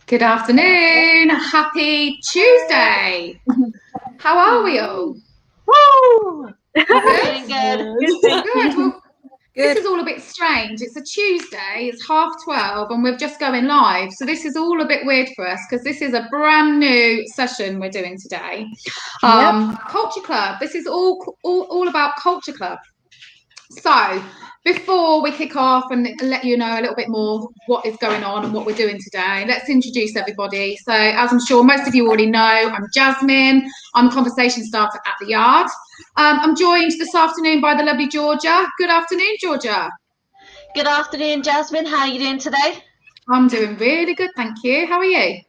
Good afternoon. Happy Tuesday. How are we all? Woo! Good? Good. Good. Well, this Good. is all a bit strange. It's a Tuesday, it's 12:30, and we're just going live. So this is all a bit weird for us because this is a brand new session we're doing today. Culture Club. This is all about Culture Club. So, before we kick off and let you know a little bit more what is going on and what we're doing today, let's introduce everybody. So, as I'm sure most of you already know, I'm Jasmin. I'm a conversation starter at the Yard. I'm joined this afternoon by the lovely Georgia. Good afternoon, Georgia. Good afternoon, Jasmin. How are you doing today? I'm doing really good, thank you. How are you?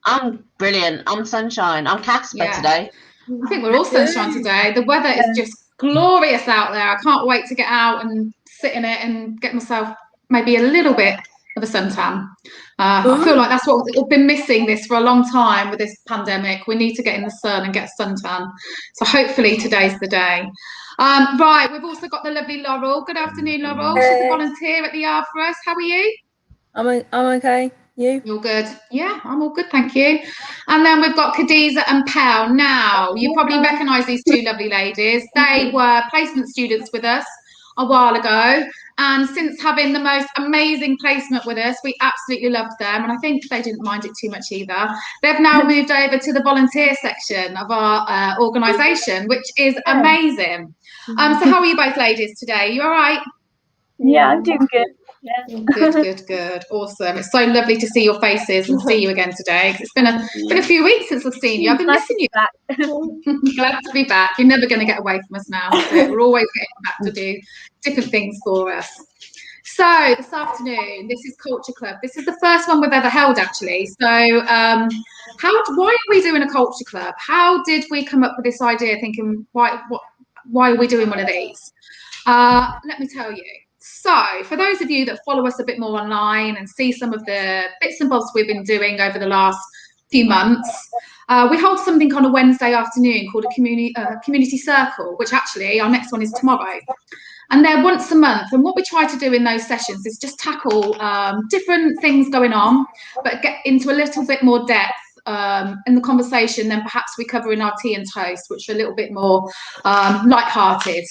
I'm brilliant. I'm sunshine. I'm Casper today. I think we're all sunshine today. The weather is just glorious out there. I can't wait to get out and sit in it and get myself maybe a little bit of a suntan. I feel like that's what we've been missing this for a long time with this pandemic. We need to get in the sun and get a suntan. So hopefully today's the day. Right, we've also got the lovely Laurel. Good afternoon, Laurel. She's a volunteer at the Yard for us. How are you? I'm okay. You? You're good. Yeah, I'm all good, thank you. And then we've got Khadiza and Pel. Now, you probably recognise these two lovely ladies. They were placement students with us a while ago. And since having the most amazing placement with us, we absolutely loved them. And I think they didn't mind it too much either. They've now moved over to the volunteer section of our organisation, which is amazing. So how are you both ladies today? You all right? Yeah, I'm doing good. Yeah. Good. Awesome. It's so lovely to see your faces and see you again today. It's been a few weeks since I've seen you. I've been missing you. Glad to be back. You're never going to get away from us now. So we're always getting back to do different things for us. So this afternoon, this is Culture Club. This is the first one we've ever held, actually. So why are we doing a Culture Club? How did we come up with this idea? Thinking why are we doing one of these? Let me tell you. So, for those of you that follow us a bit more online and see some of the bits and bobs we've been doing over the last few months, we hold something on a Wednesday afternoon called a community circle, which actually our next one is tomorrow. And they're once a month. And what we try to do in those sessions is just tackle different things going on, but get into a little bit more depth in the conversation than perhaps we cover in our tea and toast, which are a little bit more light-hearted.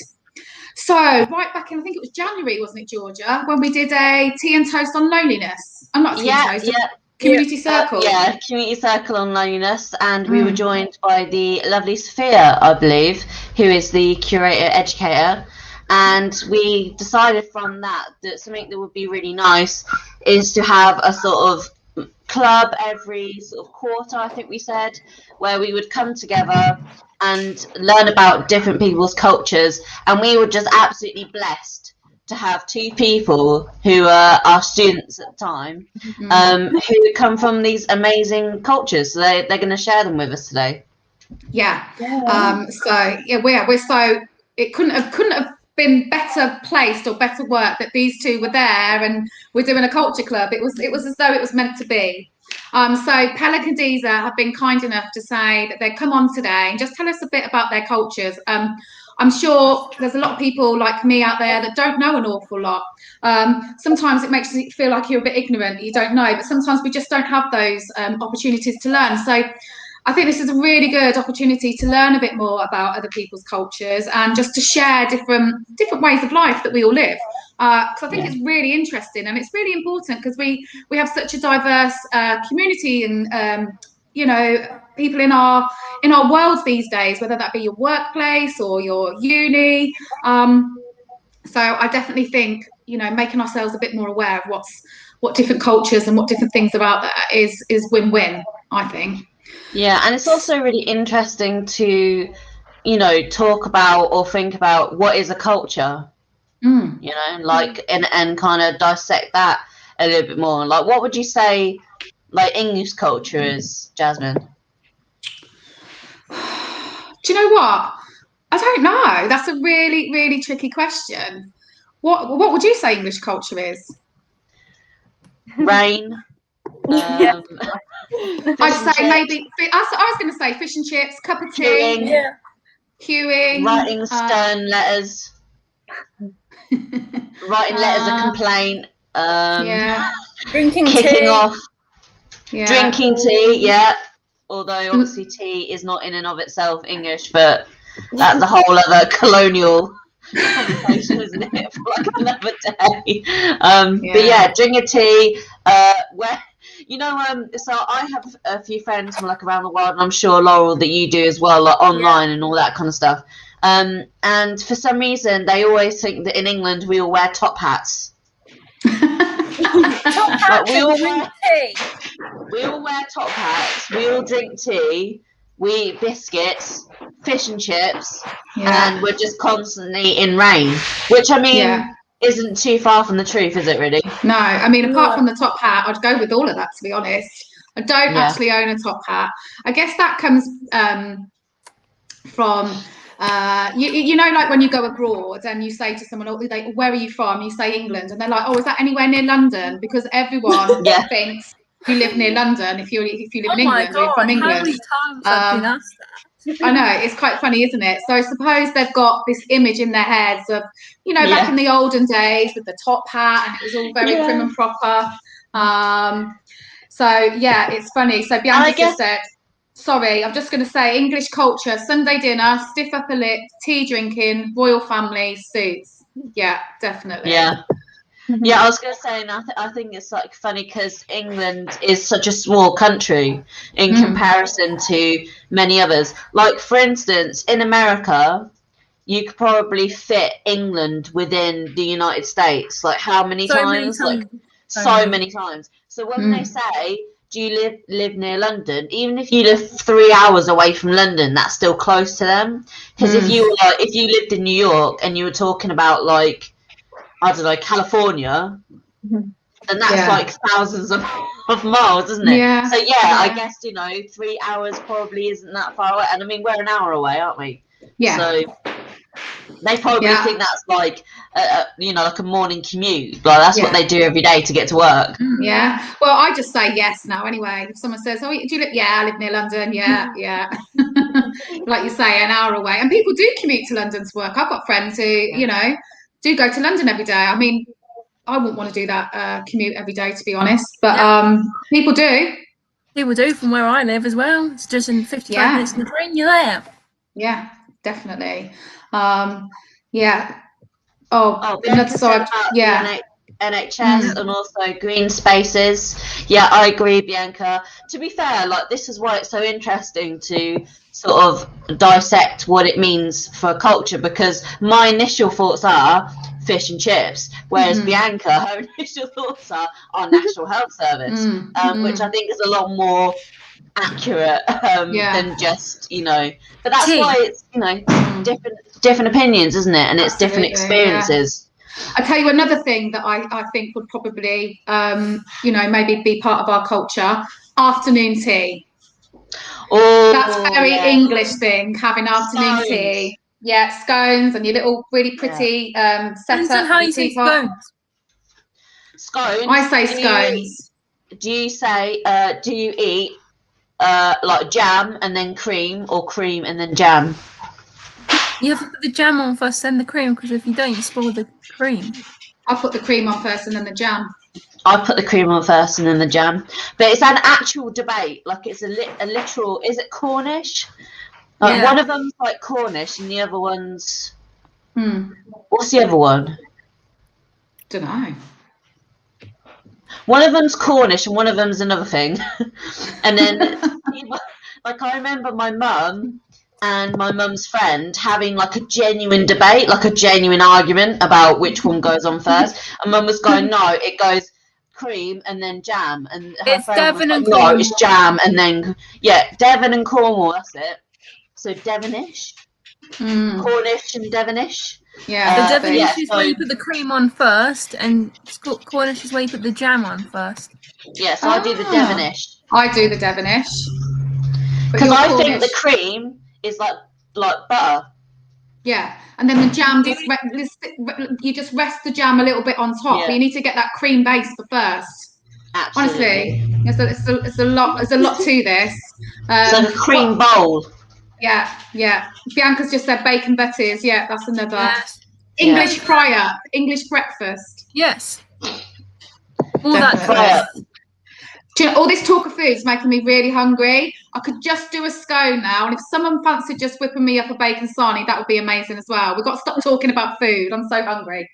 So right back in, I think it was January, wasn't it, Georgia, when we did a tea and toast on loneliness? I'm not tea and toast, community circle. Community circle on loneliness, and we were joined by the lovely Sophia, I believe, who is the curator educator. And we decided from that something that would be really nice is to have a sort of club every sort of quarter, I think we said, where we would come together and learn about different people's cultures. And we were just absolutely blessed to have two people who are our students at the time, who come from these amazing cultures. So they're going to share them with us today. We're so, it couldn't have been better placed or better work that these two were there and we're doing a culture club. It was as though it was meant to be. So Pel and Khadiza have been kind enough to say that they'd come on today and just tell us a bit about their cultures. I'm sure there's a lot of people like me out there that don't know an awful lot. Sometimes it makes you feel like you're a bit ignorant, you don't know, but sometimes we just don't have those opportunities to learn. So I think this is a really good opportunity to learn a bit more about other people's cultures and just to share different ways of life that we all live. Because I think it's really interesting and it's really important because we have such a diverse community and people in our world these days, whether that be your workplace or your uni. So I definitely think making ourselves a bit more aware of what different cultures and what different things are out there is win-win, I think. Yeah, and it's also really interesting to, talk about or think about what is a culture, and kind of dissect that a little bit more. Like, what would you say, like, English culture is, Jasmin? Do you know what? I don't know. That's a really, really tricky question. What would you say English culture is? Rain. I'd say maybe. I was going to say fish and chips, cup of tea, queuing, writing stern letters, writing letters of complaint, drinking kicking tea. off. Yeah. Drinking tea, yeah. Although obviously tea is not in and of itself English, but that's a whole other colonial conversation, isn't it? For like another day. But yeah, drinking tea. Where so I have a few friends from like around the world, and I'm sure Laurel that you do as well, like online and all that kind of stuff. And for some reason, they always think that in England we all wear top hats. Top hats we all drink tea. We all wear top hats. We all drink tea. We eat biscuits, fish and chips, and we're just constantly in rain. Which I mean, isn't too far from the truth, is it? Really? No, I mean, apart from the top hat, I'd go with all of that. To be honest, I don't actually own a top hat. I guess that comes from. You know, like when you go abroad and you say to someone, "Oh, where are you from?" You say England, and they're like, "Oh, is that anywhere near London?" Because everyone thinks you live near London if you live in England or you're from England. How many times I've been asked that? I know, it's quite funny, isn't it? So I suppose they've got this image in their heads of, back in the olden days with the top hat, and it was all very prim and proper. So yeah, it's funny. So Bianca just said, sorry, I'm just going to say English culture, Sunday dinner, stiff upper lip, tea drinking, royal family, suits. Yeah, definitely. Yeah. Yeah, I was going to say, and I think it's like funny because England is such a small country in comparison to many others. Like, for instance, in America, you could probably fit England within the United States. Like, how many times? Like, so many times. So when they say, do you live near London? Even if you live 3 hours away from London, that's still close to them. Because if you lived in New York and you were talking about, like, I don't know, California, and that's like thousands of miles, isn't it? Yeah. So I guess 3 hours probably isn't that far away, and I mean we're an hour away, aren't we? Yeah. So they probably think that's like like a morning commute. Like that's what they do every day to get to work. Yeah. Well, I just say yes now anyway. If someone says, "Oh, do you live?" Yeah, I live near London. Yeah. Like you say, an hour away, and people do commute to London to work. I've got friends who do go to London every day. I mean, I wouldn't want to do that commute every day, to be honest. But people do. People do from where I live as well. It's just in 55 minutes in the train, you're there. Yeah, definitely. Yeah. Oh, another side. Yeah. NHS and also green spaces. Yeah, I agree, Bianca. To be fair, like this is why it's so interesting to sort of dissect what it means for culture, because my initial thoughts are fish and chips, whereas Bianca, her initial thoughts are our National Health Service, which I think is a lot more accurate than just but that's why it's different opinions, isn't it? And it's different experiences. I tell you another thing that I think would probably maybe be part of our culture: afternoon tea. Oh, that's a very English thing, having afternoon tea. Yeah, scones and your little really pretty setup. How you say scones? Scones. I say scones. Do you say? Do you eat like jam and then cream, or cream and then jam? You have to put the jam on first, then the cream, because if you don't, you spoil the cream. I put the cream on first and then the jam. I put the cream on first and then the jam. But it's an actual debate. Like it's a literal. Is it Cornish? One of them's like Cornish, and the other one's. What's the other one? Don't know. One of them's Cornish and one of them's another thing. And then, like, I remember my mum and my mum's friend having like a genuine debate, like a genuine argument about which one goes on first. And mum was going, no, it goes cream and then jam. And her it's Devon and Cornwall. No, it's jam and then, Devon and Cornwall, that's it. So Devonish, Cornish and Devonish. Yeah, the Devonish is where you put the cream on first, and Cornish is where you put the jam on first. Yeah, so I do the Devonish. I do the Devonish. Because I think the cream is like butter. Yeah, and then the jam, you just rest the jam a little bit on top, but you need to get that cream base for first. Absolutely. Honestly, it's a lot. There's a lot to this. It's like a cream bowl. Yeah. Bianca's just said bacon butties. Yeah, that's another English fry-up, English breakfast. Yes. All that. Do you know, all this talk of food is making me really hungry. I could just do a scone now, and if someone fancied just whipping me up a bacon sarnie, that would be amazing as well. We've got to stop talking about food. I'm so hungry.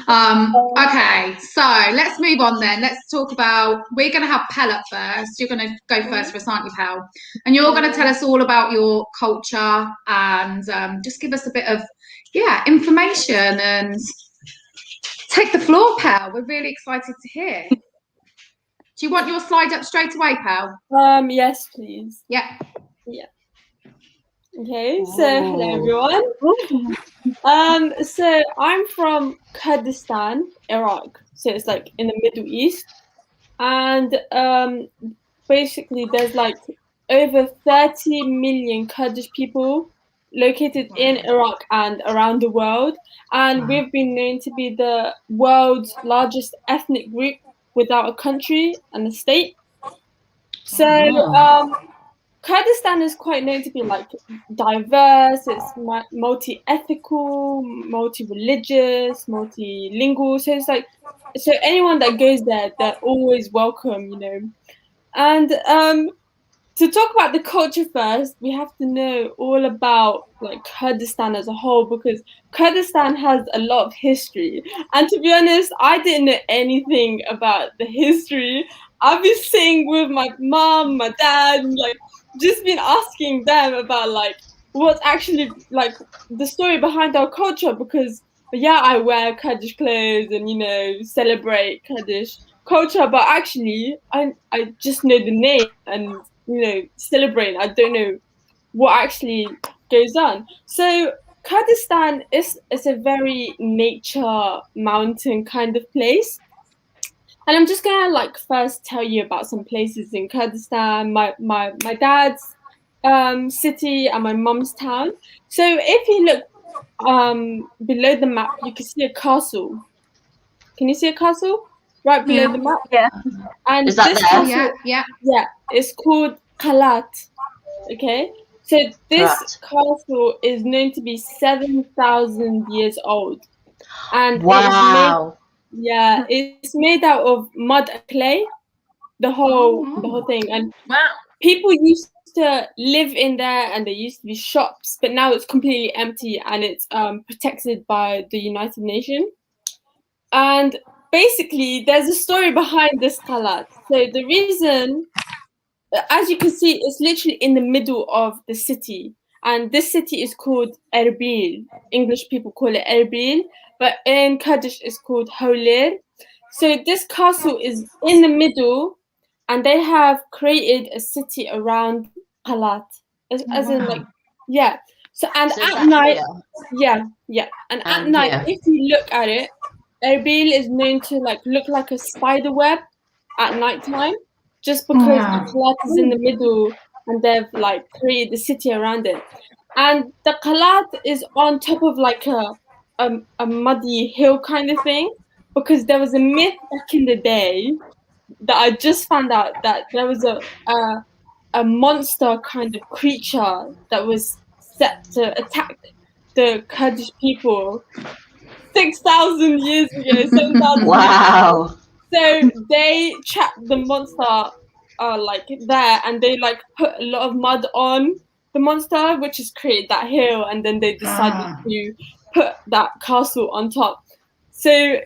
Okay, so let's move on then. Let's talk about, we're going to have Pel up first. You're going to go first for us, aren't you, Pel? And you're going to tell us all about your culture and just give us a bit of, information and take the floor, Pel. We're really excited to hear. Do you want your slide up straight away, Pel? Yes, please. Yeah. Okay, so hello everyone. So I'm from Kurdistan, Iraq. So it's like in the Middle East. And basically there's like over 30 million Kurdish people located in Iraq and around the world. And we've been known to be the world's largest ethnic group without a country and a state. So Kurdistan is quite known to be like diverse. It's multi-ethical, multi-religious, multilingual. So it's like, so anyone that goes there, they're always welcome, you know. And to talk about the culture first, we have to know all about like Kurdistan as a whole, because Kurdistan has a lot of history. And to be honest, I didn't know anything about the history. I've been sitting with my mom, my dad, and like just been asking them about like what's actually like the story behind our culture, because I wear Kurdish clothes and, you know, celebrate Kurdish culture, but actually I just know the name and, you know, celebrate. I don't know what actually goes on. So Kurdistan is a very nature mountain kind of place. And I'm just gonna like first tell you about some places in Kurdistan, my dad's city and my mum's town. So if you look below the map, you can see a castle. Can you see a castle right below the map? Yeah. And is that this there? castle, Yeah. It's called Kalat. Okay. So this castle is known to be 7,000 years old, and it's made out of mud and clay. The whole thing, and people used to live in there, and there used to be shops, but now it's completely empty and it's protected by the United Nations. And basically, there's a story behind this Kalat. So the reason, as you can see, it's literally in the middle of the city. And this city is called Erbil. English people call it Erbil, but in Kurdish it's called Hawler. So this castle is in the middle, and they have created a city around Kalat. As in like, So, and So at night, here? And at night, if you look at it, Erbil is known to like look like a spider web at nighttime, just because Kalat is in the middle and they've like created the city around it. And the Kalat is on top of like a muddy hill kind of thing, because there was a myth back in the day that I just found out, that there was a monster kind of creature that was set to attack the Kurdish people 6,000 years ago. 7,000 wow. So they trapped the monster like there, and they like put a lot of mud on the monster, which has created that hill, and then they decided to put that castle on top. So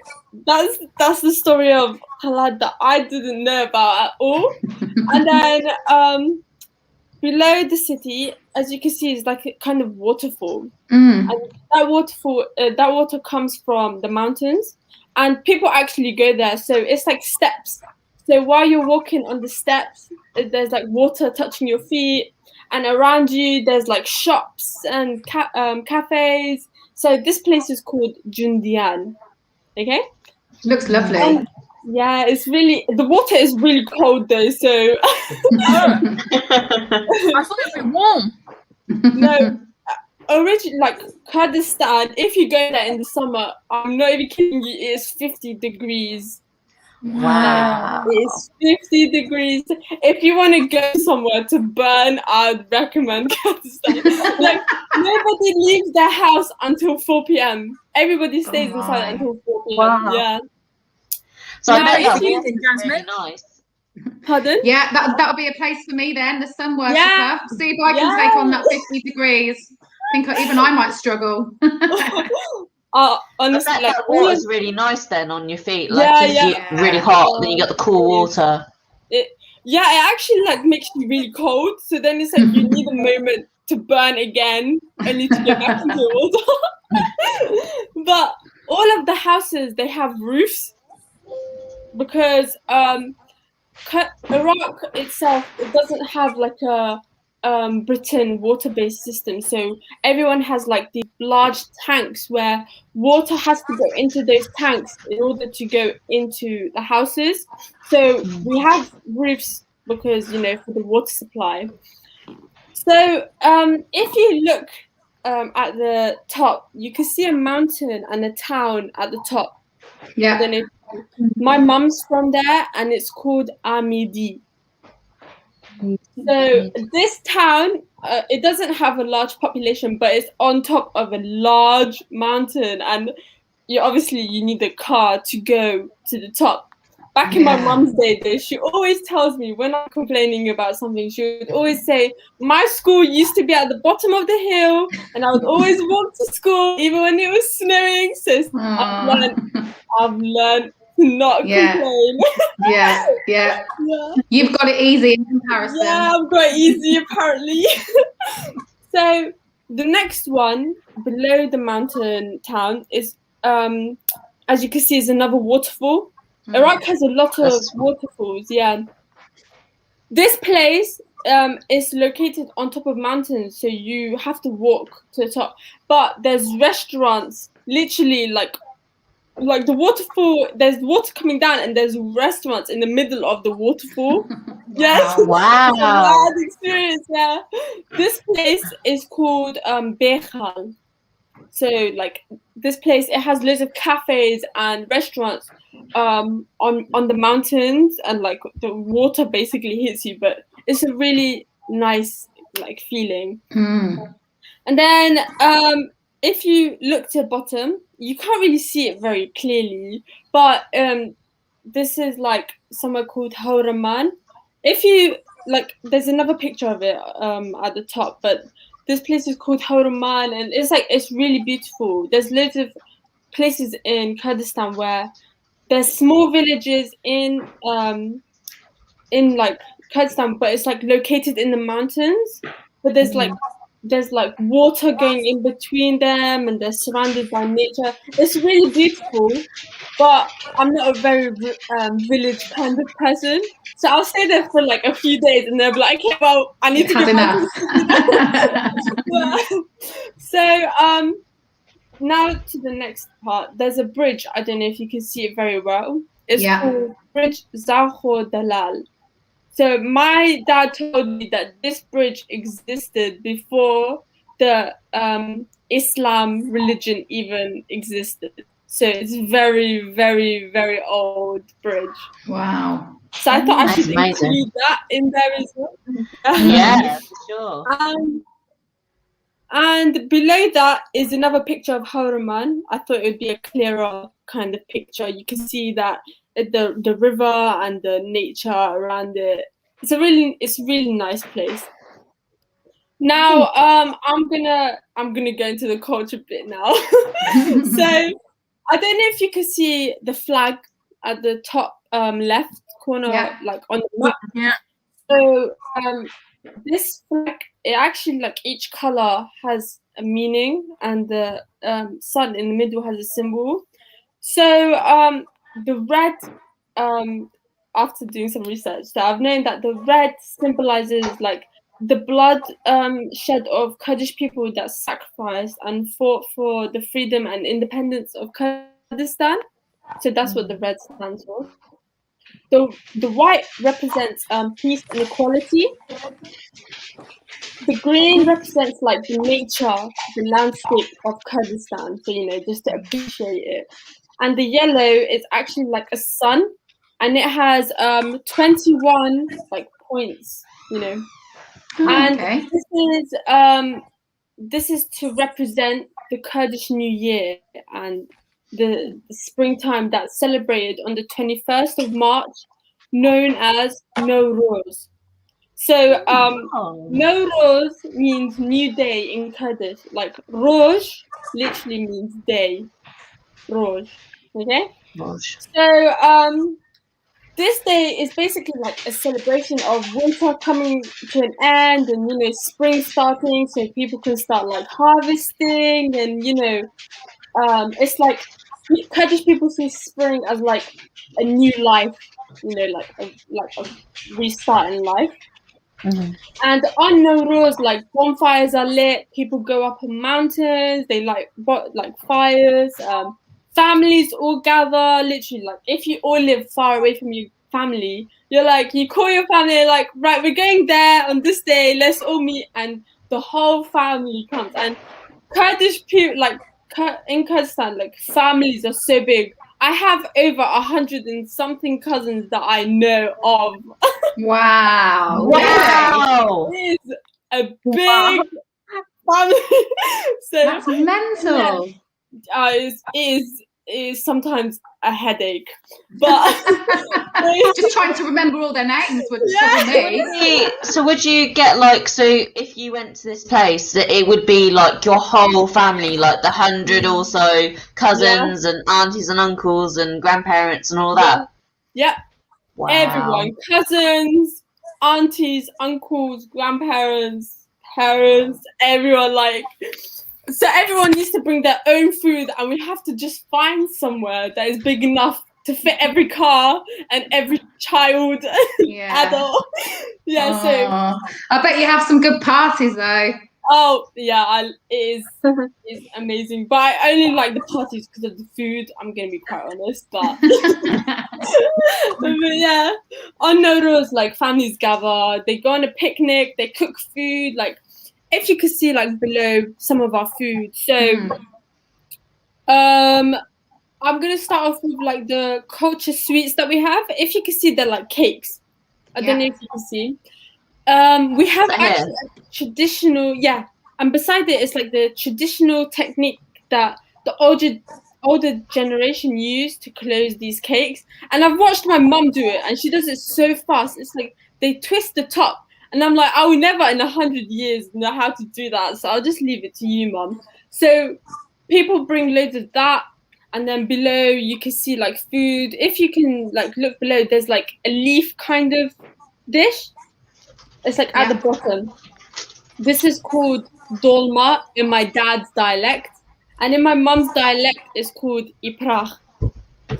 that's the story of Kalat that I didn't know about at all. And then below the city, as you can see, is like a kind of waterfall. And that water comes from the mountains, and people actually go there. So it's like steps. So while you're walking on the steps, there's like water touching your feet, and around you there's like shops and cafes. So this place is called Jundian. Okay. Looks lovely. It's really, the water is really cold though. So I thought it was warm. No, originally, like Kurdistan, if you go there in the summer, I'm not even kidding you, it's 50 degrees. Wow. It's 50 degrees. If you want to go somewhere to burn, I'd recommend Kurdistan. Like, nobody leaves their house until 4 p.m. Everybody stays inside until 4 p.m. Wow. Yeah. So I bet it's Jasmin. really nice. Pardon? Yeah, that'll be a place for me then, the sun worshipper. See if I can take on that 50 degrees. I think even I might struggle. Honestly, but like that water's really nice then on your feet. Really hot. Then you got the cool water. It actually like makes you really cold. So then it's like you need a moment to burn again, only to get back into the water. But all of the houses, they have roofs because Iraq itself, it doesn't have like a Britain water-based system. So everyone has like these large tanks where water has to go into those tanks in order to go into the houses. So we have roofs because, for the water supply. So if you look at the top, you can see a mountain and a town at the top. Yeah. I don't know. My mum's from there, and it's called Amidi. So this town, it doesn't have a large population, but it's on top of a large mountain, and you need a car to go to the top. Back in my mum's day, though, she always tells me when I'm complaining about something, she would always say, my school used to be at the bottom of the hill, and I would always walk to school, even when it was snowing. So I've learned to not complain. Yeah. You've got it easy in comparison. Yeah, I've got it easy apparently. So the next one below the mountain town is, as you can see, is another waterfall. Iraq has a lot of waterfalls. Yeah. This place is located on top of mountains, so you have to walk to the top. But there's restaurants, literally like the waterfall. There's water coming down, and there's restaurants in the middle of the waterfall. Yes. Wow. It's a mad experience. Yeah. This place is called Bechal. So like this place, it has loads of cafes and restaurants on the mountains, and like the water basically hits you, but it's a really nice like feeling. And then if you look to the bottom, you can't really see it very clearly, but this is like somewhere called Hauraman. If you like, there's another picture of it at the top, but this place is called Hauraman, and it's really beautiful. There's loads of places in Kurdistan where there's small villages in like Kurdistan, but it's like located in the mountains. But there's like water going in between them, and they're surrounded by nature. It's really beautiful, but I'm not a very village kind of person. So I'll stay there for like a few days, and they'll be like, okay, well, I need to get back. So now to the next part. There's a bridge. I don't know if you can see it very well. It's called Bridge Zawkhor Dalal. So my dad told me that this bridge existed before the Islam religion even existed. So it's very, very, very old bridge. Wow. So I thought I should include that in there as well. Yeah, for sure. And below that is another picture of Hauraman. I thought it would be a clearer kind of picture. You can see that the river and the nature around it. It's a really nice place. Now I'm gonna go into the culture bit now. So I don't know if you can see the flag at the top left corner, like on the map. Yeah. So this flag, it actually, like, each color has a meaning, and the sun in the middle has a symbol. So the red, after doing some research, so I've known that the red symbolizes like the blood shed of Kurdish people that sacrificed and fought for the freedom and independence of Kurdistan. So that's what the red stands for. The white represents peace and equality. The green represents like the nature, the landscape of Kurdistan. So, just to appreciate it. And the yellow is actually like a sun, and it has 21 like points, and this is to represent the Kurdish New Year and the springtime that's celebrated on the 21st of March known as Nowruz. So Nowruz means new day in Kurdish. Like Roj literally means day. Roj. Okay? Gosh. So this day is basically like a celebration of winter coming to an end and, you know, spring starting, so people can start like harvesting and, you know, it's like Kurdish people see spring as like a new life, you know, like a restart in life. Mm-hmm. And on Nowruz, like bonfires are lit, people go up on mountains, they like fires, families all gather, literally like if you all live far away from your family, you're like, you call your family like, right, we're going there on this day, let's all meet, and the whole family comes. And Kurdish people, like in Kurdistan, like families are so big. I have over 100 and something cousins that I know of. Wow. Wow. It is a big family. So That's mental. Yeah, it is sometimes a headache, but just trying to remember all their names would trouble me. So would you get like, so if you went to this place, it would be like your whole family, like the 100 or so cousins and aunties and uncles and grandparents and all that? Yeah. Wow. Everyone, cousins, aunties, uncles, grandparents, parents, everyone, like, so everyone needs to bring their own food, and we have to just find somewhere that is big enough to fit every car and every child, adult. Yeah, so I bet you have some good parties though. Oh yeah, it is amazing. But I only like the parties because of the food. I'm gonna be quite honest, but but yeah, on Nowruz, like families gather, they go on a picnic, they cook food. Like if you could see like below some of our food. So I'm gonna start off with like the culture sweets that we have. If you can see, they're like cakes. I don't know if you can see. We have actually a traditional, and beside it, it's like the traditional technique that the older generation used to close these cakes. And I've watched my mum do it, and she does it so fast. It's like they twist the top, and I'm like, I will never in 100 years know how to do that. So I'll just leave it to you, mum. So people bring loads of that. And then below you can see like food. If you can like look below, there's like a leaf kind of dish. It's like at the bottom. This is called dolma in my dad's dialect. And in my mum's dialect, it's called iprach.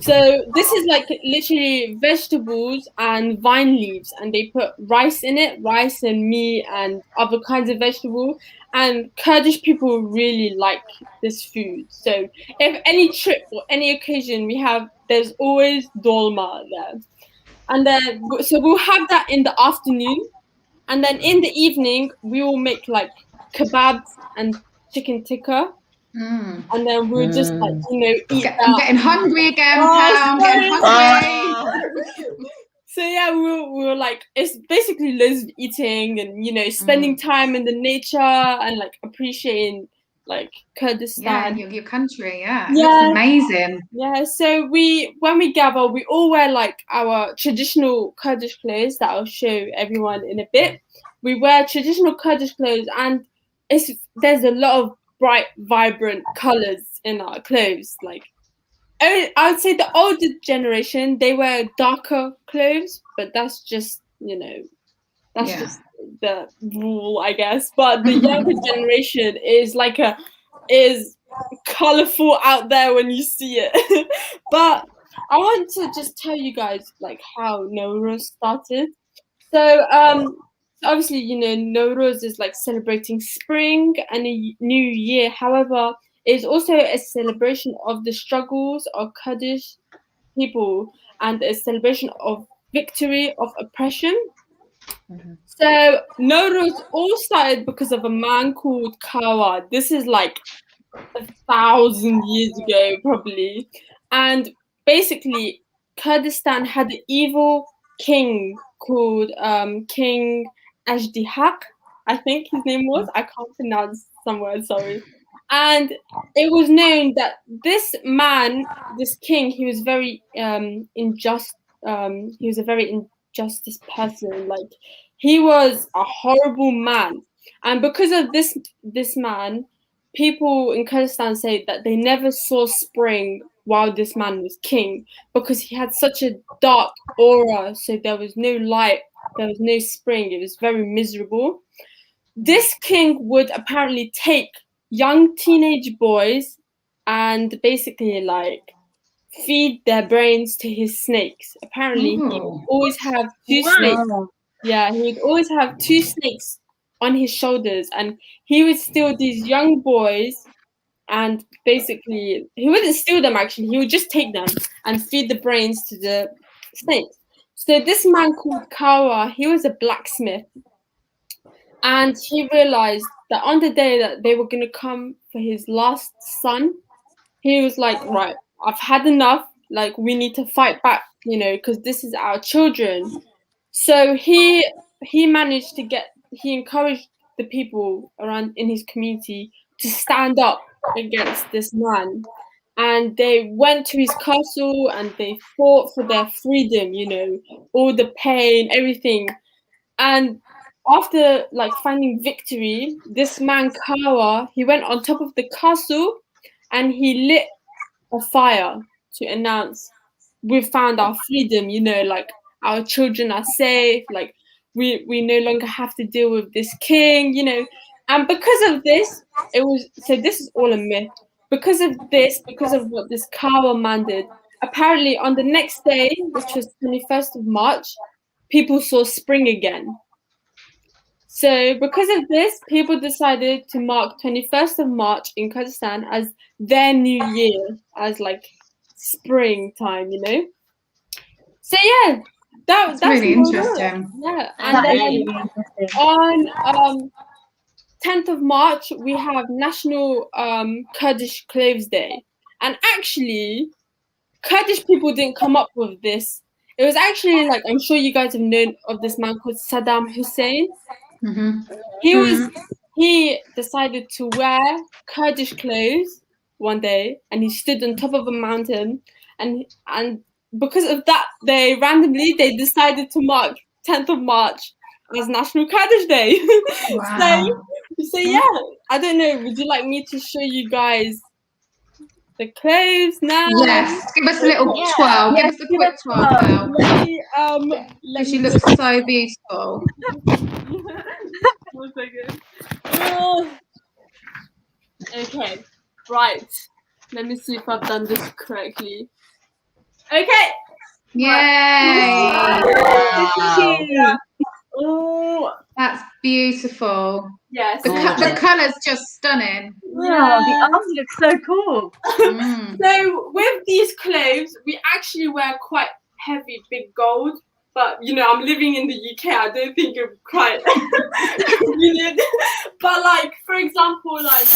So this is like literally vegetables and vine leaves, and they put rice in it, rice and meat and other kinds of vegetable. And Kurdish people really like this food. So if any trip or any occasion there's always dolma there. And then, so we'll have that in the afternoon. And then in the evening, we will make like kebabs and chicken tikka. And then we'll just like, eat that. I'm getting hungry again, Pam. Getting hungry. So yeah, we're like, it's basically loads of eating and, spending time in the nature and like appreciating like Kurdistan. Yeah, your country, It looks amazing. Yeah, so when we gather, we all wear like our traditional Kurdish clothes that I'll show everyone in a bit. We wear traditional Kurdish clothes, and there's a lot of bright, vibrant colors in our clothes. Like, I would say the older generation, they wear darker clothes, but that's just, just the rule, I guess. But the younger generation is colorful out there when you see it. But I want to just tell you guys like how Nowruz started. So obviously, Nowruz is like celebrating spring and a new year. However, it's also a celebration of the struggles of Kurdish people and a celebration of victory of oppression. So Nowruz all started because of a man called Kawa. This is like 1,000 years ago, probably. And basically, Kurdistan had an evil king called King Ajdihak, I think his name was. I can't pronounce some words, sorry. And it was known that this man, this king, he was very unjust he was a very injustice person. Like, he was a horrible man, and because of this man, people in Kurdistan say that they never saw spring while this man was king, because he had such a dark aura. So there was no light, there was no spring. It was very miserable. This king would apparently take young teenage boys and basically like feed their brains to his snakes. Apparently, he would always have two snakes. Yeah, he would always have two snakes on his shoulders, and he would steal these young boys, and basically, he wouldn't steal them actually, he would just take them and feed the brains to the snakes. So this man called Kawa, he was a blacksmith, and he realized that on the day that they were going to come for his last son, he was like, right, I've had enough, like, we need to fight back, you know, because this is our children. So he encouraged the people around in his community to stand up against this man, and they went to his castle and they fought for their freedom, you know, all the pain, everything. And after like finding victory, this man Kawa, he went on top of the castle and he lit a fire to announce, we've found our freedom, you know, like, our children are safe, like, we no longer have to deal with this king, you know. And because of this, this is all a myth. Because of what this Kawa man did, apparently on the next day, which was 21st of March, people saw spring again. So because of this, people decided to mark 21st of March in Kurdistan as their new year, as like springtime, you know. So yeah, that's really interesting. Yeah, and then on 10th of March we have National Kurdish Clothes Day, and actually, Kurdish people didn't come up with this. It was actually, like, I'm sure you guys have known of this man called Saddam Hussein. He decided to wear Kurdish clothes one day, and he stood on top of a mountain, and because of that, they decided to mark 10th of March as National Kurdish Day. Wow. So yeah, I don't know, would you like me to show you guys the clothes now? Yes, give us a little twirl. Give us a quick twirl now. She looks so beautiful. 1 second. Okay, right. Let me see if I've done this correctly. Okay. Yay! Wow. Oh, that's beautiful. Yes. The colour's just stunning. Yeah, the arms look so cool. So with these clothes, we actually wear quite heavy, big gold. But, you know, I'm living in the UK. I don't think it's quite convenient. But, like, for example, like,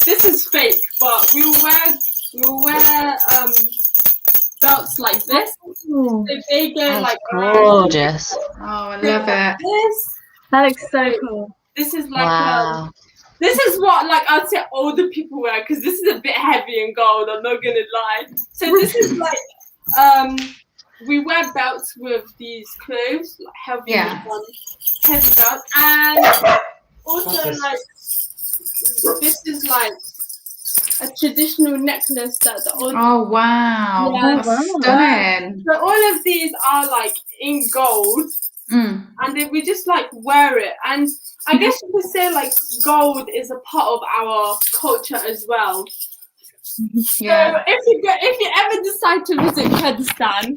this is fake, but we'll wear belts like this. So they go like gorgeous. Oh, I love it. That looks so cool. This is like this is what, like, I'd say older people wear, because this is a bit heavy and gold. I'm not gonna lie. So this is like we wear belts with these clothes, like heavy belts, and also like this is like a traditional necklace that the old. Oh wow! Yeah, that's stunning. So all of these are like in gold, and then we just like wear it. And I guess you could say like gold is a part of our culture as well. Yeah. So if you ever decide to visit Kurdistan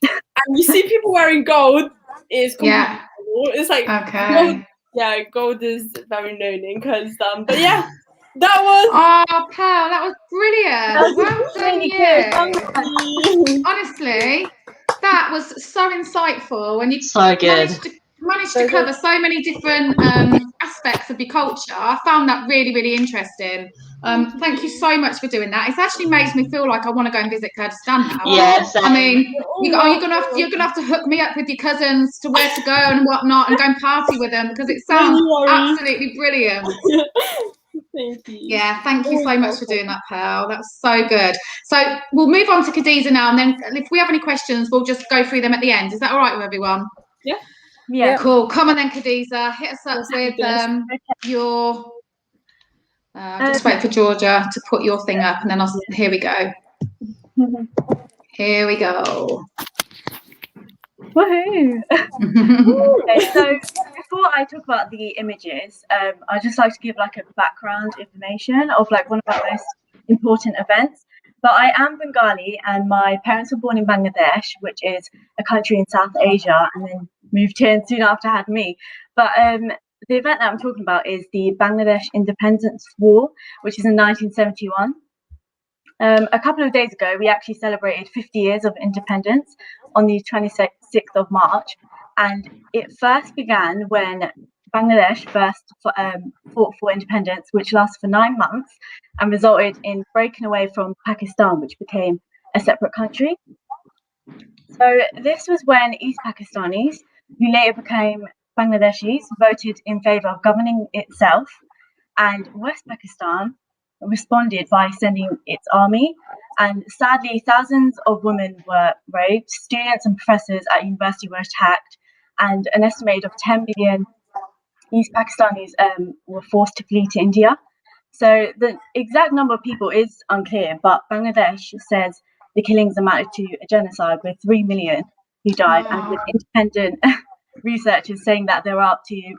and you see people wearing gold, it's it's like gold, gold is very known in Kurdistan. But yeah, that was Pel, that was brilliant. Well done, you. Honestly, that was so insightful, and you managed to cover so many different aspects of your culture. I found that really, really interesting. Thank you so much for doing that. It actually makes me feel like I want to go and visit Kurdistan now. Yes. I mean, you're gonna have to hook me up with your cousins to where to go and whatnot, and go and party with them, because it sounds absolutely brilliant. Thank you. Yeah, thank you so much for doing that, Pel. That's so good. So we'll move on to Khadiza now, and then if we have any questions, we'll just go through them at the end. Is that all right with everyone? Yeah. Cool. Come on then, Khadiza. Hit us up with your... just wait for Georgia to put your thing up, and then here we go. Here we go. Woohoo! Okay, so before I talk about the images, I'd just like to give like a background information of like one of our most important events. But I am Bengali, and my parents were born in Bangladesh, which is a country in South Asia, and then moved here and soon after had me. But the event that I'm talking about is the Bangladesh Independence War, which is in 1971. A couple of days ago, we actually celebrated 50 years of independence on the 26th of March. And it first began when Bangladesh first fought for independence, which lasted for 9 months and resulted in breaking away from Pakistan, which became a separate country. So this was when East Pakistanis, who later became Bangladeshis, voted in favour of governing itself, and West Pakistan responded by sending its army. And sadly, thousands of women were raped, students and professors at university were attacked, and an estimated of 10 million East Pakistanis were forced to flee to India. So the exact number of people is unclear, but Bangladesh says the killings amounted to a genocide with 3 million who died, and with independent researchers saying that there are up to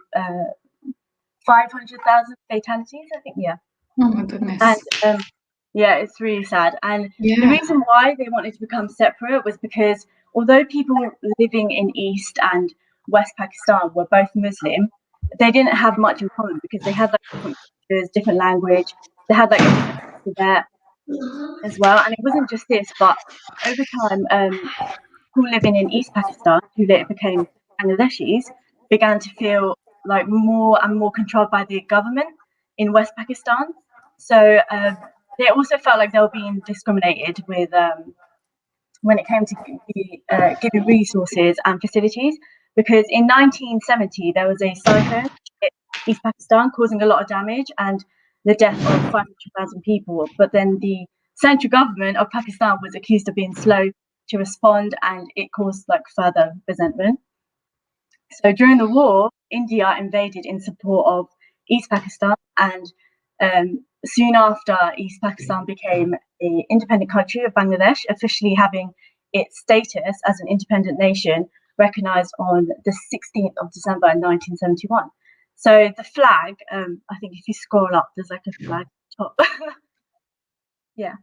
500,000 fatalities, I think, yeah. Oh my goodness. And yeah, it's really sad. And the reason why they wanted to become separate was because although people living in East and West Pakistan were both Muslim, they didn't have much in common because they had like different cultures, different language. They had like a different alphabet as well. And it wasn't just this, but over time, people living in East Pakistan, who later became Bangladeshis, began to feel like more and more controlled by the government in West Pakistan. So they also felt like they were being discriminated with when it came to giving resources and facilities. Because in 1970, there was a cyclone in East Pakistan causing a lot of damage and the death of 500,000 people. But then the central government of Pakistan was accused of being slow to respond, and it caused like further resentment. So during the war, India invaded in support of East Pakistan, and soon after, East Pakistan became an independent country of Bangladesh, officially having its status as an independent nation recognized on the 16th of December 1971. So the flag, I think if you scroll up, there's like a flag top. Yeah.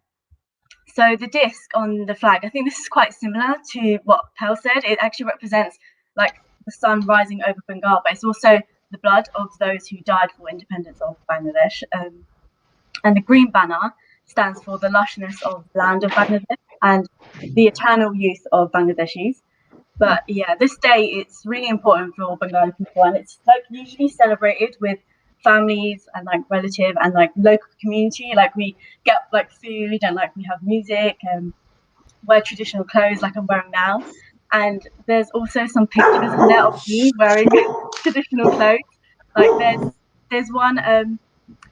So the disc on the flag, I think this is quite similar to what Pel said. It actually represents like the sun rising over Bengal, but it's also the blood of those who died for independence of Bangladesh. And the green banner stands for the lushness of land of Bangladesh and the eternal youth of Bangladeshis. But yeah, this day, it's really important for Bengali people, and it's like usually celebrated with families and like relative and like local community. Like we get like food and like we have music and wear traditional clothes like I'm wearing now. And there's also some pictures in there of me wearing traditional clothes. Like there's one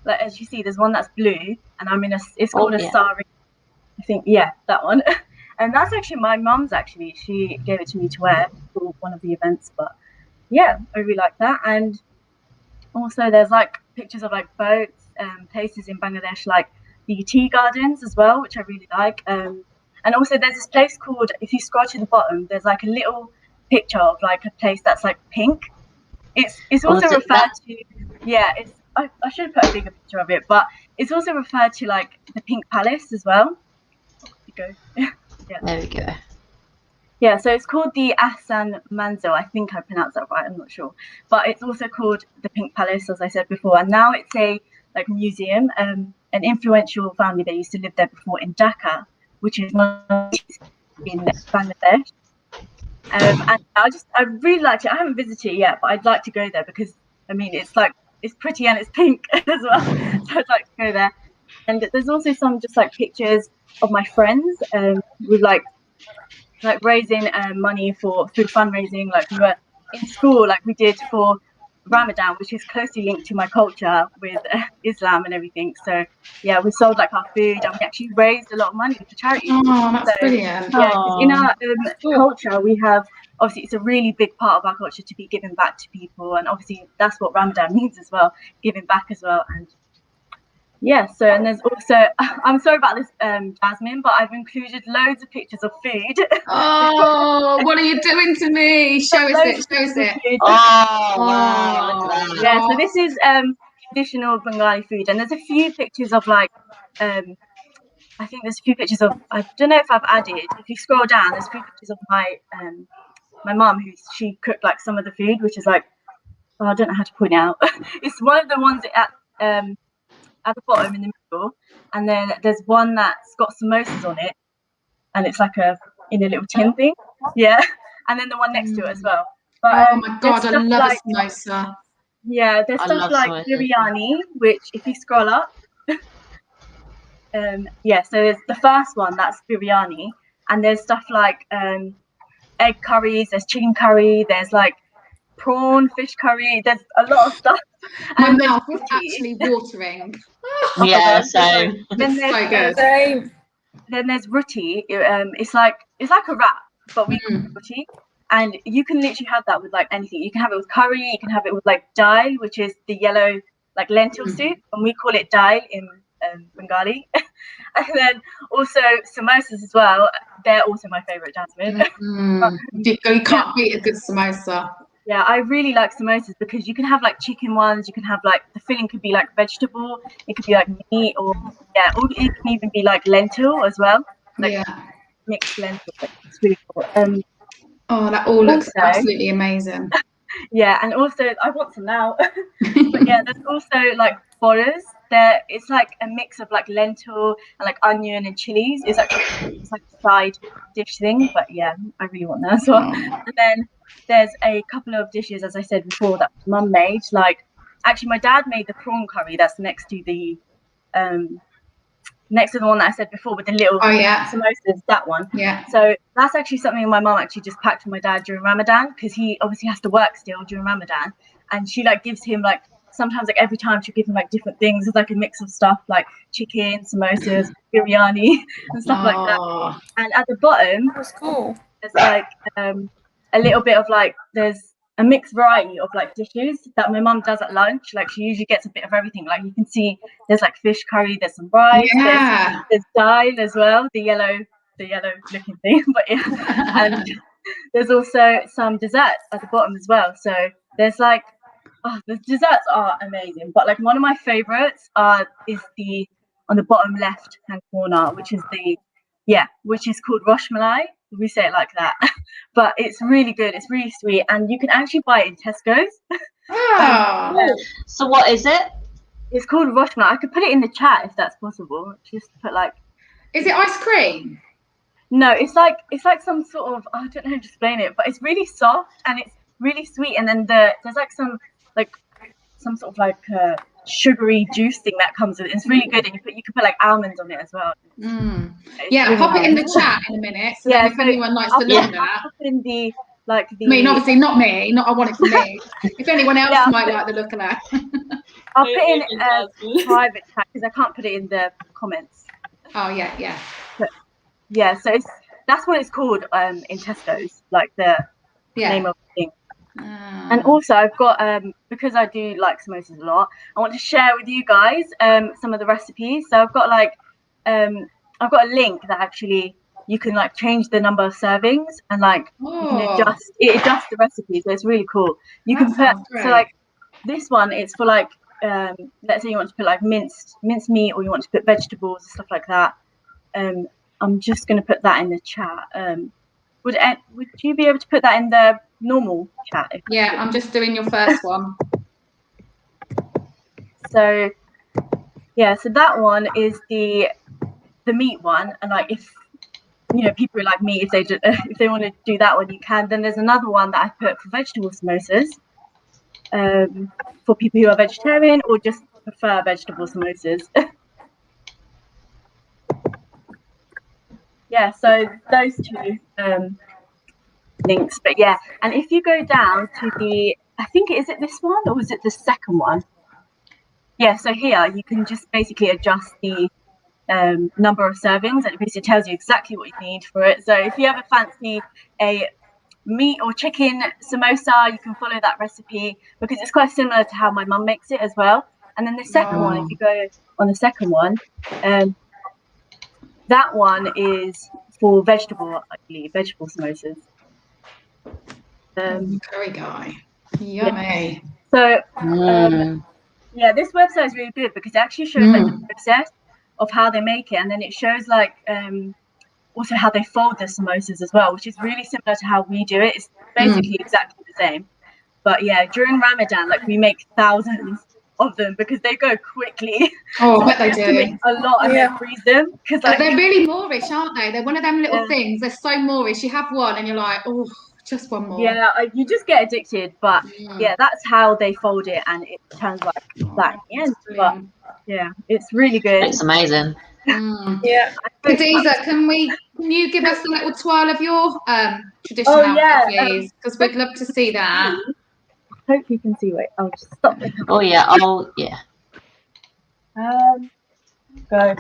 like as you see, there's one that's blue, and I'm in it's called a sari. I think that one. And that's actually my mum's. Actually, she gave it to me to wear for one of the events. But yeah, I really like that. And also, there's like pictures of like boats and places in Bangladesh, like the tea gardens as well, which I really like. And also, there's this place called. If you scroll to the bottom, there's like a little picture of like a place that's like pink. It's also referred to. Yeah, it's. I should have put a bigger picture of it, but it's also referred to like the Pink Palace as well. There we go. There we go. Yeah, so it's called the Ahsan Manzil. I think I pronounced that right. I'm not sure, but it's also called the Pink Palace, as I said before. And now it's a like museum. An influential family that used to live there before in Dhaka, which is in Bangladesh. And I really liked it. I haven't visited it yet, but I'd like to go there because I mean it's pretty and it's pink as well. So I'd like to go there. And there's also some just like pictures of my friends with like raising money through fundraising. Like we were in school, like we did for Ramadan, which is closely linked to my culture with Islam and everything. So yeah, we sold like our food, and we actually raised a lot of money for charity. Oh, that's brilliant. Yeah, because in our culture, we have, obviously it's a really big part of our culture to be giving back to people, and obviously that's what Ramadan means as well, giving back as well. And yeah, so, and there's also, I'm sorry about this, Jasmine, but I've included loads of pictures of food. Oh, what are you doing to me? Show us it, show us it. Oh, wow, look at that. Yeah, so this is traditional Bengali food, and there's a few pictures of like, I think there's a few pictures of, I don't know if I've added, if you scroll down, there's a few pictures of my mum, she cooked like some of the food, which is like, oh, I don't know how to point it out. It's one of the ones at the bottom in the middle, and then there's one that's got samosas on it, and it's like in a little tin thing, yeah, and then the one next to it as well. But oh my god, I love like, a samosa. Yeah, there's stuff like biryani, which if you scroll up, yeah, so there's the first one, that's biryani, and there's stuff like egg curries, there's chicken curry, there's like prawn, fish curry, there's a lot of stuff. My mouth is actually watering. Yeah, so then there's so good. Then there's roti. It's like a wrap, but we call it roti, and you can literally have that with like anything. You can have it with curry, you can have it with like dal, which is the yellow like lentil soup, and we call it dal in Bengali. And then also samosas as well. They're also my favorite, Jasmine. You can't beat a good samosa. Yeah, I really like samosas because you can have like chicken ones, you can have like the filling could be like vegetable, it could be like meat, or it can even be like lentil as well, like mixed lentil. It's really cool. Oh, that all looks absolutely amazing. Yeah, and also I want some now. But yeah, there's also like boras. It's like a mix of like lentil and like onion and chilies. It's like a side dish thing, but yeah, I really want that as well. And then there's a couple of dishes, as I said before, that mum made. Like, actually, my dad made the prawn curry that's next to the one that I said before with the little samosas, that one. Yeah. So that's actually something my mum actually just packed for my dad during Ramadan, because he obviously has to work still during Ramadan, and she like gives him like sometimes like every time she'll give him like different things. It's like a mix of stuff like chicken, samosas, biryani, and stuff like that. And at the bottom, that's cool. There's like a little bit of like there's a mixed variety of like dishes that my mum does at lunch. Like she usually gets a bit of everything. Like you can see there's like fish curry, there's some rice, there's dal as well, the yellow looking thing. But yeah, and there's also some desserts at the bottom as well. So there's like the desserts are amazing. But like one of my favorites is the on the bottom left hand corner, which is called Roshmalai. We say it like that, but it's really good. It's really sweet, and you can actually buy it in Tesco's. So what is it? It's called Roshmalai. I could put it in the chat if that's possible. Just put like. Is it ice cream? No, it's like some sort of, I don't know how to explain it, but it's really soft and it's really sweet. And then there's like some sort of like sugary juice thing that comes with it. It's really good, and you can put like almonds on it as well. Yeah, really pop it in the chat in a minute. So if anyone likes to look at that. In the I mean, obviously not me. I want it for me. If anyone else might like the look of that. I'll put it in a private chat because I can't put it in the comments. Oh yeah. But, yeah, so that's what it's called in Tesco's, like the name of the thing. And also I've got because I do like samosas a lot, I want to share with you guys some of the recipes. So I've got like I've got a link that actually you can like change the number of servings, and like you can adjust the recipe, so it's really cool. You can put, so like this one, it's for like let's say you want to put like minced meat, or you want to put vegetables and stuff like that. I'm just going to put that in the chat. Would you be able to put that in the normal chat? Yeah, I'm just doing your first one. So yeah, so that one is the meat one, and like if people like me, if they want to do that one, you can. Then there's another one that I put for vegetable samosas, for people who are vegetarian or just prefer vegetable samosas. Yeah, so those two links. But yeah, and if you go down to the I think, is it this one or is it the second one? Yeah, so here you can just basically adjust the number of servings, and it basically tells you exactly what you need for it. So if you ever fancy a meat or chicken samosa, you can follow that recipe, because it's quite similar to how my mum makes it as well. And then the second one, if you go on the second one, that one is for vegetable, I believe, vegetable samosas. Curry guy, yummy. Yeah. So yeah, this website is really good because it actually shows like the process of how they make it, and then it shows like also how they fold the samosas as well, which is really similar to how we do it. It's basically exactly the same. But yeah, during Ramadan, like we make thousands of them because they go quickly. Oh, I bet they do. Make a lot and then freeze them because like, they're really Moorish, aren't they? They're one of them little things. They're so Moorish. You have one and you're like, oh, just one more. Yeah, you just get addicted. But yeah, that's how they fold it, and it turns like that in the end. But yeah, it's really good. It's amazing. Yeah. Khadiza, can you give us a little twirl of your traditional outfit, please? Because we'd love to see that. Hope you can see. Wait, I'll just stop. Oh yeah, yeah. Go.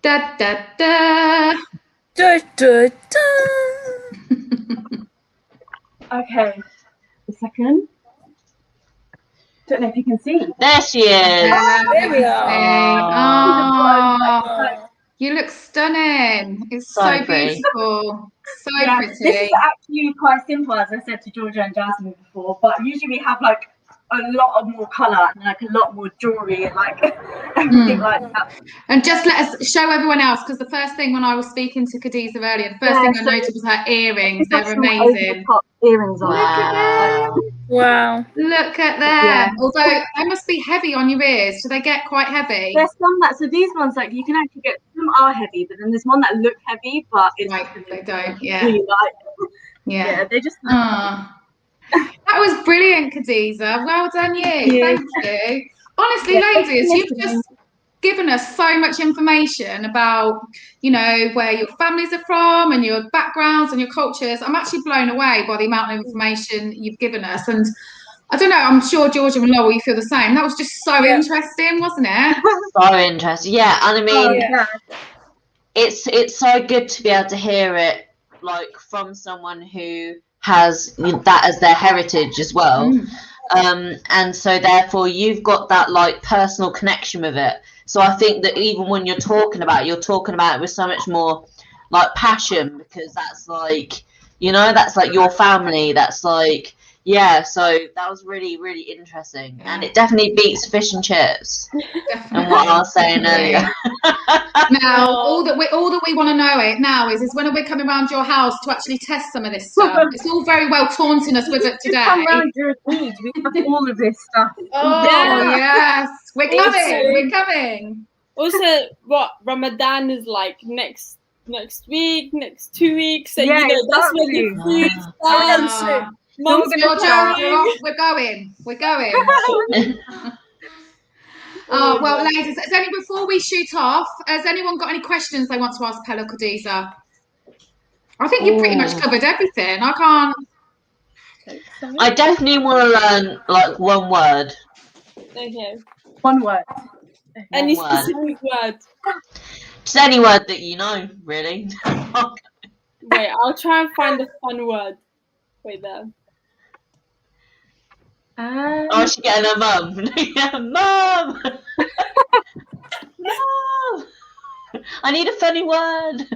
Da da da. Da, da, da. Okay, a second. Don't know if you can see. There she is. There we are. Oh, you look stunning. It's so pretty. beautiful. So pretty. This is actually quite simple, as I said to Georgia and Jasmin before, but usually we have like a lot of more colour and like a lot more jewellery and like everything like that. And just let us show everyone else, because the first thing when I was speaking to Khadiza earlier, the first thing I noticed was her earrings. They're amazing. Earrings on. Wow. Look at them. Although they must be heavy on your ears. Do they get quite heavy? There's some that, so these ones, like you can actually get, some are heavy, but then there's one that look heavy, but it's they don't. really light. Yeah, they just. That was brilliant, Khadiza. Well done, you. Thank you. Honestly, ladies, you've just given us so much information about, you know, where your families are from and your backgrounds and your cultures. I'm actually blown away by the amount of information you've given us. And I don't know, I'm sure Georgia and Laurel, you feel the same. That was just so interesting, wasn't it? So interesting. Yeah, and I mean, it's so good to be able to hear it like from someone who has that as their heritage as well. And so therefore you've got that like personal connection with it. So I think that even when you're talking about it with so much more like passion, because that's like, you know, that's like your family, that's like, yeah, so that was really, really interesting. And it definitely beats fish and chips. And what I was saying earlier. Now, all that we want to know now is when are we coming around your house to actually test some of this stuff? It's all very well taunting us with it today. Come round your Eid, we have all of this stuff. Oh yes, we're coming. We're coming. Also, what Ramadan is like next week, next 2 weeks. So you know that's when the food starts. We're going. Oh, well, ladies, before we shoot off, has anyone got any questions they want to ask Pel or Khadiza? I think you've pretty much covered everything. I definitely want to learn like one word. Okay. One word. Any specific word? Just any word that you know, really. Wait, I'll try and find a fun word. Wait there. She's getting her mum. Mum! Mum! I need a funny word.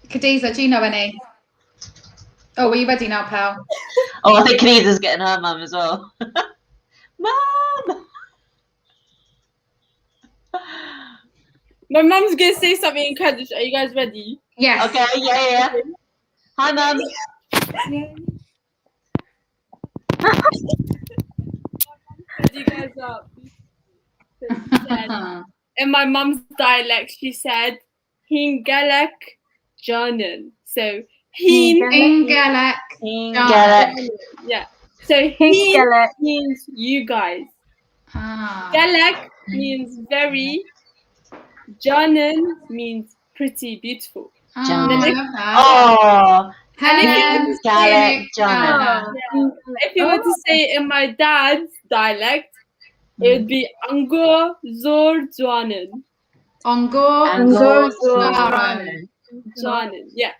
Khadiza, do you know any? Oh, are you ready now, pal? Oh, I think Khadiza's getting her mum as well. Mum! My mum's going to say something incredible. Are you guys ready? Yes. Okay, yeah. Hi, Mum. You guys up. In my mum's dialect, she said, "Hingalak Janan." So Hingalak. Yeah. So Hingalak means you guys. Galak means very. Janan means pretty, beautiful. And if Gaelic Jana. If you were to say it in my dad's dialect, it would be Angor Zor Zwanen. Angor Zwanen. Yeah.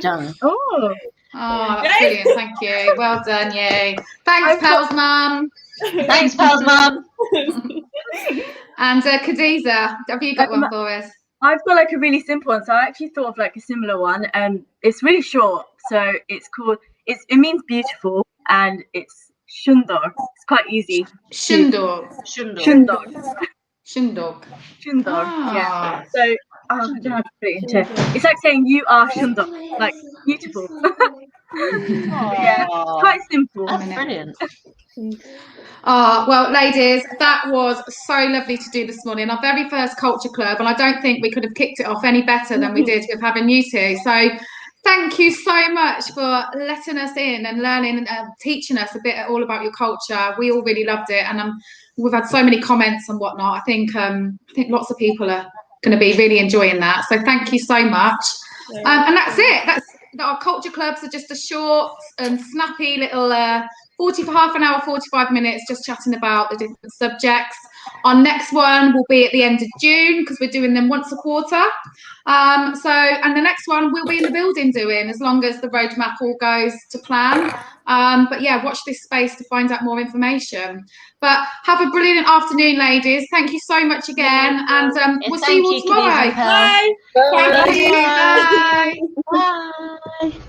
Jana. Oh, that's brilliant. Thank you. Well done, you. Thanks, Pel's mum. Thanks, Pel's mum. And Khadiza, have you got one for us? I've got like a really simple one. So I actually thought of like a similar one. It's really short. So it's called, it means beautiful, and it's Shundor. It's quite easy. Shundor. Yeah. So I don't know how to put it into. It's like saying you are Shundor, like beautiful. Yeah, it's quite simple. That's brilliant. Well, ladies, that was so lovely to do this morning. Our very first culture club, and I don't think we could have kicked it off any better than we did with having you two. So thank you so much for letting us in and learning and teaching us a bit all about your culture. We all really loved it, and we've had so many comments and whatnot. I think lots of people are going to be really enjoying that. So thank you so much. And that's it. Our culture clubs are just a short and snappy little 45 minutes just chatting about the different subjects. Our next one will be at the end of June because we're doing them once a quarter. And the next one we'll be in the building doing, as long as the roadmap all goes to plan. But yeah, watch this space to find out more information. But have a brilliant afternoon, ladies. Thank you so much again, and we'll see you all tomorrow. Bye. Bye. Bye. Bye.